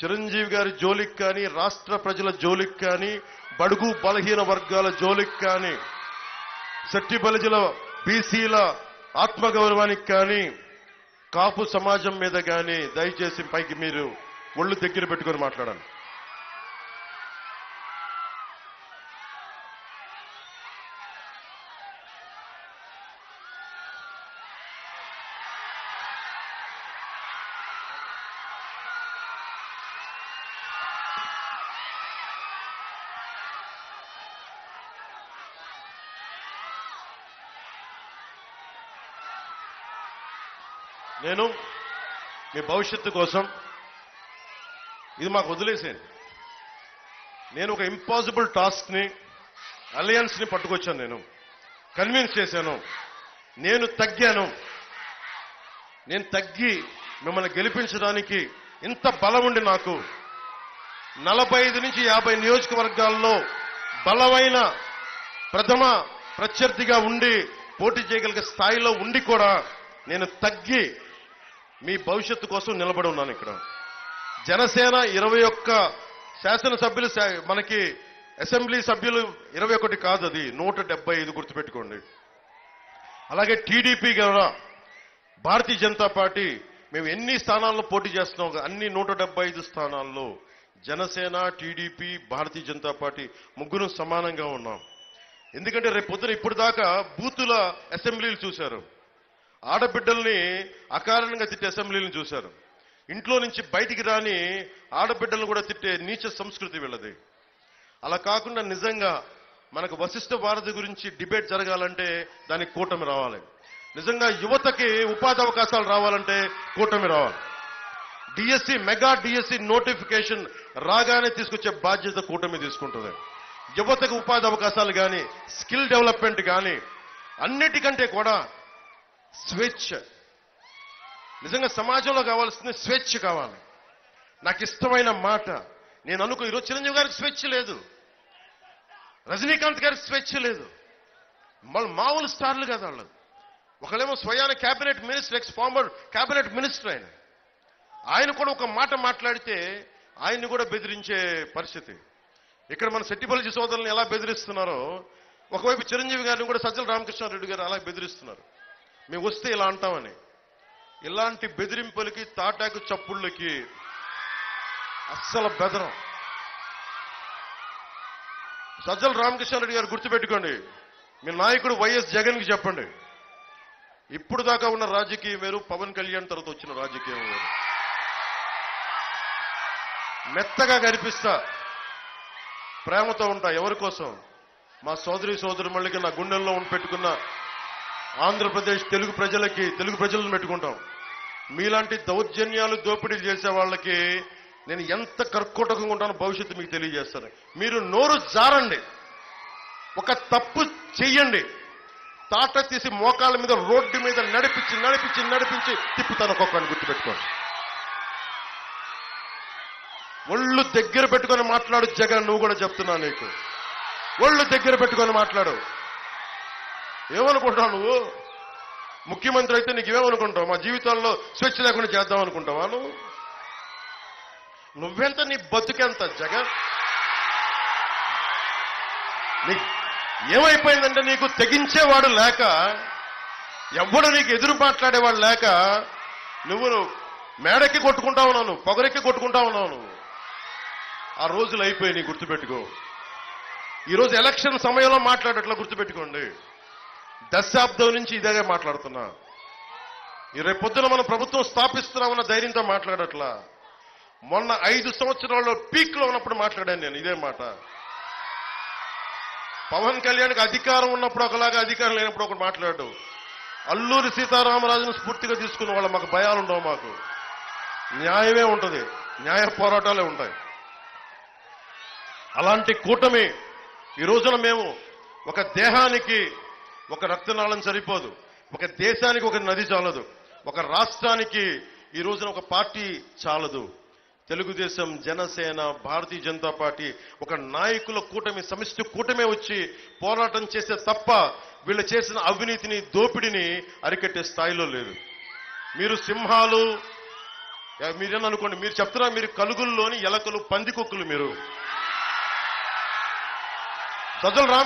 చిరంజీవి గారి జోలికి కానీ, రాష్ట్ర ప్రజల జోలికి కానీ, బడుగు బలహీన వర్గాల జోలికి కానీ, శెట్టి బలిజల బీసీల ఆత్మగౌరవానికి కానీ, కాపు సమాజం మీద కానీ దయచేసి పైకి మీరు ఒళ్ళు దగ్గర పెట్టుకొని మాట్లాడాలి. నేను మీ భవిష్యత్తు కోసం ఇది మాకు వదిలేసేయండి. నేను ఒక ఇంపాసిబుల్ టాస్క్ ని, అలయన్స్ ని పట్టుకొచ్చాను. నేను కన్విన్స్ చేశాను. నేను తగ్గి మిమ్మల్ని గెలిపించడానికి ఇంత బలం ఉండి నాకు 45 నుంచి 50 నియోజకవర్గాల్లో బలమైన ప్రథమ ప్రత్యర్థిగా ఉండి పోటీ చేయగలిగే స్థాయిలో ఉండి కూడా నేను తగ్గి మీ భవిష్యత్తు కోసం నిలబడి ఉన్నాను. ఇక్కడ జనసేన 21 శాసనసభ్యులు, మనకి అసెంబ్లీ సభ్యులు 21 కాదు, అది 175 గుర్తుపెట్టుకోండి. అలాగే టీడీపీ కూడా, భారతీయ జనతా పార్టీ మేము ఎన్ని స్థానాల్లో పోటీ చేస్తున్నాం, అన్ని 175 స్థానాల్లో జనసేన, టీడీపీ, భారతీయ జనతా పార్టీ ముగ్గురు సమానంగా ఉన్నాం. ఎందుకంటే రేపు పొద్దున ఇప్పుడు దాకా బూతుల అసెంబ్లీలు చూశారు, ఆడబిడ్డల్ని అకారణంగా తిట్టే అసెంబ్లీలను చూశారు, ఇంట్లో నుంచి బయటికి రాని ఆడబిడ్డలను కూడా తిట్టే నీచ సంస్కృతి వీళ్ళది. అలా కాకుండా నిజంగా మనకు వశిష్ఠ భారతి గురించి డిబేట్ జరగాలంటే దానికి కూటమి రావాలి. నిజంగా యువతకి ఉపాధి అవకాశాలు రావాలంటే కూటమి రావాలి. డిఎస్సి, మెగా డిఎస్సి నోటిఫికేషన్ రాగానే తీసుకొచ్చే బాధ్యత కూటమి తీసుకుంటుంది. యువతకు ఉపాధి అవకాశాలు కానీ, స్కిల్ డెవలప్మెంట్ కానీ, అన్నిటికంటే కూడా స్వేచ్ఛ. నిజంగా సమాజంలో కావాల్సింది స్వేచ్ఛ కావాలి. నాకు ఇష్టమైన మాట నేను ఈరోజు చిరంజీవి గారికి స్వేచ్ఛ లేదు, రజనీకాంత్ గారికి స్వేచ్ఛ లేదు, మామూలు స్టార్లు కదా వాళ్ళు. ఒకళ్ళేమో స్వయాన cabinet minister, X farmer cabinet minister ఆయన కూడా ఒక మాట మాట్లాడితే ఆయన్ని కూడా బెదిరించే పరిస్థితి. ఇక్కడ మన శెట్టి బలిజ సోదరులను ఎలా బెదిరిస్తున్నారో, ఒకవైపు చిరంజీవి గారిని కూడా సజ్జల రామకృష్ణారెడ్డి గారు అలా బెదిరిస్తున్నారు. మేము వస్తే ఇలా అంటామని. ఇలాంటి బెదిరింపులకి, తాటాకు చప్పుళ్ళకి అస్సలు బెదరం. సజ్జల రామకృష్ణారెడ్డి గారు గుర్తుపెట్టుకోండి, మీ నాయకుడు వైఎస్ జగన్ కి చెప్పండి, ఇప్పుడు దాకా ఉన్న రాజకీయం వేరు, పవన్ కళ్యాణ్ తర్వాత వచ్చిన రాజకీయం వేరు. మెత్తగా కనిపిస్తా, ప్రేమతో ఉంటా. ఎవరి కోసం? మా సోదరుమళ్ళకి, నా గుండెల్లో పెట్టుకున్న ఆంధ్రప్రదేశ్ తెలుగు ప్రజలను పెట్టుకుంటాం. మీలాంటి దౌర్జన్యాలు, దోపిడీలు చేసే వాళ్ళకి నేను ఎంత కర్కోటకంగా ఉంటానో భవిష్యత్తు మీకు తెలియజేస్తాను. మీరు నోరు జారండి, ఒక తప్పు చెయ్యండి, తాట తీసి మోకాళ్ళ మీద రోడ్డు మీద నడిపించి తిప్పుతాను ఒక్కొక్కరిని. గుర్తుపెట్టుకోండి. ఒళ్ళు దగ్గర పెట్టుకొని మాట్లాడు జగన్, నువ్వు కూడా చెప్తున్నా నీకు, ఒళ్ళు దగ్గర పెట్టుకొని మాట్లాడు. ఏమనుకుంటావు నువ్వు? ముఖ్యమంత్రి అయితే నీకు ఏమనుకుంటావు? మా జీవితాల్లో స్వేచ్ఛ లేకుండా చేద్దాం అనుకుంటావా నువ్వు? నువ్వెంత, నీ బతుకెంత జగన్? ఏమైపోయిందంటే నీకు తెగించేవాడు లేక, ఎవ్వడు నీకు ఎదురు మాట్లాడేవాడు లేక నువ్వు మేడెక్కి కొట్టుకుంటా ఉన్నావు, నువ్వు పొగరెక్కి కొట్టుకుంటా ఉన్నావు నువ్వు. ఆ రోజులు అయిపోయి నీ గుర్తుపెట్టుకో. ఈరోజు ఎలక్షన్ సమయంలో మాట్లాడట్లా, గుర్తుపెట్టుకోండి. దశాబ్దం నుంచి ఇదే మాట్లాడుతున్నా. రేపు పొద్దున మనం ప్రభుత్వం స్థాపిస్తున్నామన్న ధైర్యంతో మాట్లాడట్లా. మొన్న 5 సంవత్సరాల్లో పీక్ లో ఉన్నప్పుడు మాట్లాడాను నేను ఇదే మాట. పవన్ కళ్యాణ్కి అధికారం ఉన్నప్పుడు ఒకలాగా, అధికారం లేనప్పుడు ఒకటి మాట్లాడు. అల్లూరి సీతారామరాజును స్ఫూర్తిగా తీసుకున్న వాళ్ళ మాకు భయాలు ఉండవు. మాకు న్యాయమే ఉంటుంది, న్యాయ పోరాటాలే ఉంటాయి. అలాంటి కూటమి ఈ రోజున మేము, ఒక దేహానికి ఒక రక్తనాళం సరిపోదు, ఒక దేశానికి ఒక నది చాలదు, ఒక రాష్ట్రానికి ఈ రోజున ఒక పార్టీ చాలదు. తెలుగుదేశం, జనసేన, భారతీయ జనతా పార్టీ ఒక నాయకుల కూటమి, సమిష్టి కూటమే వచ్చి పోరాటం చేస్తే తప్ప వీళ్ళు చేసిన అవినీతిని, దోపిడిని అరికట్టే స్థాయిలో లేదు. మీరు సింహాలు, మీరేననుకోండి, మీరు చెప్తున్నా మీరు కలుగుల్లోని ఎలకలు పందికొక్కులు మీరు. సజ్జల